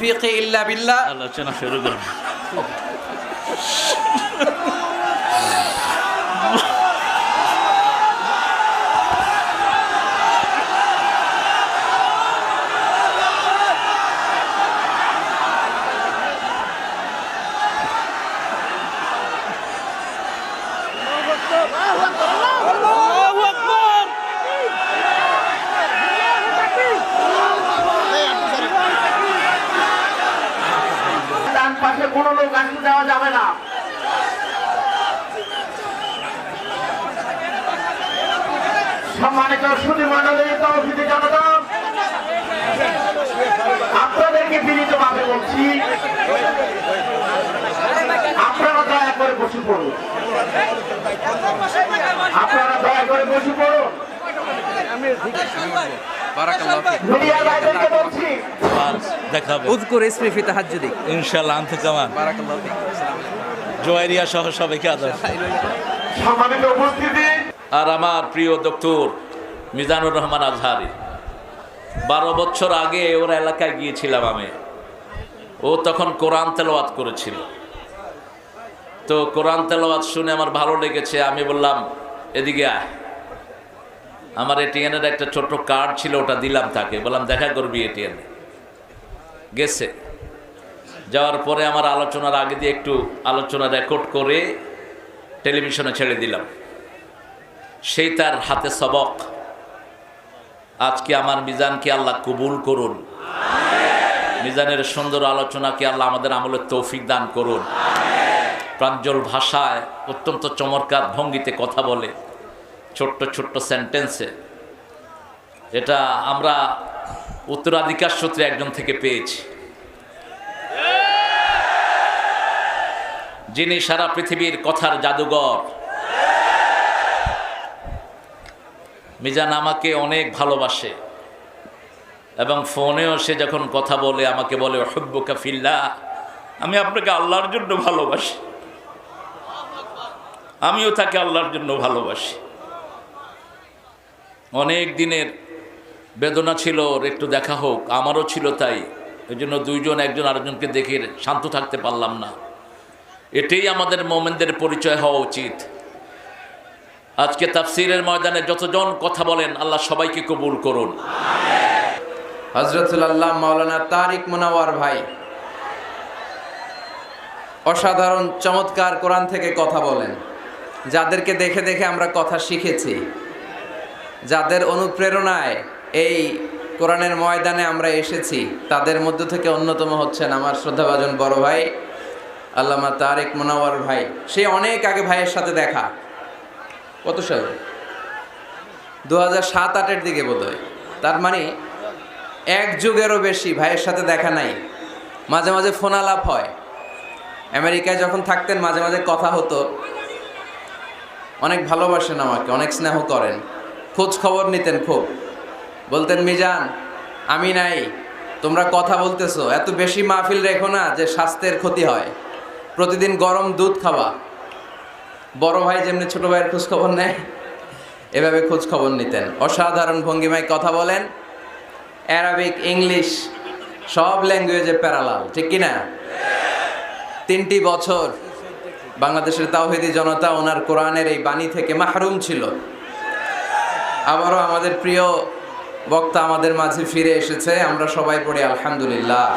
তৌফিক ইল্লা বিল্লাহ। আলোচনা শুরু করুন। পাশে কোনো লোক আসতে দেওয়া যাবে না। সম্মানিত সুধী মণ্ডলী, তৌহিদি জনতা, আপনাদেরকে বিনীতভাবে বলছি, আপনারা দয়া করে বসে পড়ুন। আপনারা দয়া করে বসে পড়ুন। মিডিয়ার ভাইদেরকে বলছি, আর দেখাবে উযকুর ইসমি ফি তাহাজ্জুদি। ইনশাআল্লাহ। আনতে কামান বারাকাল্লাহু ফিক। জোয়ারিয়া সহ সবাইকে আদর। সম্মানিত উপস্থিতি, আর আমার প্রিয় ডক্টর মিজানুর রহমান আজহারি, 12 বছর আগে ওর এলাকায় গিয়েছিলাম আমি। ও তখন কোরআন তেলাওয়াত করেছিল। তো কোরআন তেলাওয়াত শুনে আমার ভালো লেগেছে। আমি বললাম এদিকে আয়। আমার এটিএনের একটা ছোট্ট কার্ড ছিল, ওটা দিলাম তাকে, বললাম দেখা করবি এটিএনে। গেছে। যাওয়ার পরে আমার আলোচনার আগে দিয়ে একটু আলোচনা রেকর্ড করে টেলিভিশনে ছেড়ে দিলাম। সেই তার হাতে সবক। আজকে আমার মিজানকে আল্লাহ কবুল করুন। মিজানের সুন্দর আলোচনাকে আল্লাহ আমাদের আমলের তৌফিক দান করুন। প্রাঞ্জল ভাষায় অত্যন্ত চমৎকার ভঙ্গিতে কথা বলে, ছোট্ট ছোট্ট সেন্টেন্সে। এটা আমরা উত্তরাধিকার সূত্রে একজন থেকে পেয়েছি, যিনি সারা পৃথিবীর কথার জাদুঘর। মিজান আমাকে অনেক ভালোবাসে এবং ফোনেও সে যখন কথা বলে আমাকে বলে উহিব্বুকা ফিল্লাহ, আমি আপনাকে আল্লাহর জন্য ভালোবাসি। আমিও তাকে আল্লাহর জন্য ভালোবাসি। অনেক দিনের বেদনা ছিল ওর, একটু দেখা হোক, আমারও ছিল তাই। এই জন্য দুইজন একজন আরেকজনকে দেখে শান্ত থাকতে পারলাম না। এটাই আমাদের মোমেনদের পরিচয় হওয়া উচিত। আজকে তাফসীরের ময়দানে যতজন কথা বলেন আল্লাহ সবাইকে কবুল করুন। হযরতুল আল্লাহ মাওলানা তারিক মুনাওয়ার ভাই অসাধারণ চমৎকার কোরআন থেকে কথা বলেন। যাদেরকে দেখে দেখে আমরা কথা শিখেছি, যাদের অনুপ্রেরণায় এই কোরআনের ময়দানে আমরা এসেছি, তাদের মধ্য থেকে অন্যতম হচ্ছেন আমার শ্রদ্ধাভাজন বড় ভাই আল্লামা তারিক মুনাওয়ার ভাই। সে অনেক আগে ভাইয়ের সাথে দেখা, কত সালে, 2007-08 দিকে বোধহয়। তার মানে এক যুগেরও বেশি ভাইয়ের সাথে দেখা নাই। মাঝে মাঝে ফোন আলাপ হয়। আমেরিকায় যখন থাকতেন মাঝে মাঝে কথা হতো। অনেক ভালোবাসেন আমাকে, অনেক স্নেহ করেন, খোঁজ খবর নিতেন খুব। বলতেন মিজান আমি নাই, তোমরা কথা বলতেছো, এত বেশি মাহফিল রেখো না যে স্বাস্থ্যের ক্ষতি হয়। প্রতিদিন গরম দুধ খাওয়া। বড় ভাই যেমনি ছোট ভাইয়ের খোঁজ খবর নেয়, এভাবে খোঁজ খবর নিতেন। অসাধারণ ভঙ্গিমায় কথা বলেন। অ্যারাবিক, ইংলিশ সব ল্যাঙ্গুয়েজে প্যারালাল, ঠিক কিনা? 3টি বছর বাংলাদেশের তাওহীদি জনতা ওনার কোরআনের এই বাণী থেকে মাহরুম ছিল। আবারও আমাদের প্রিয় বক্তা আমাদের মাঝে ফিরে এসেছে। আমরা সবাই পড়ি আলহামদুলিল্লাহ।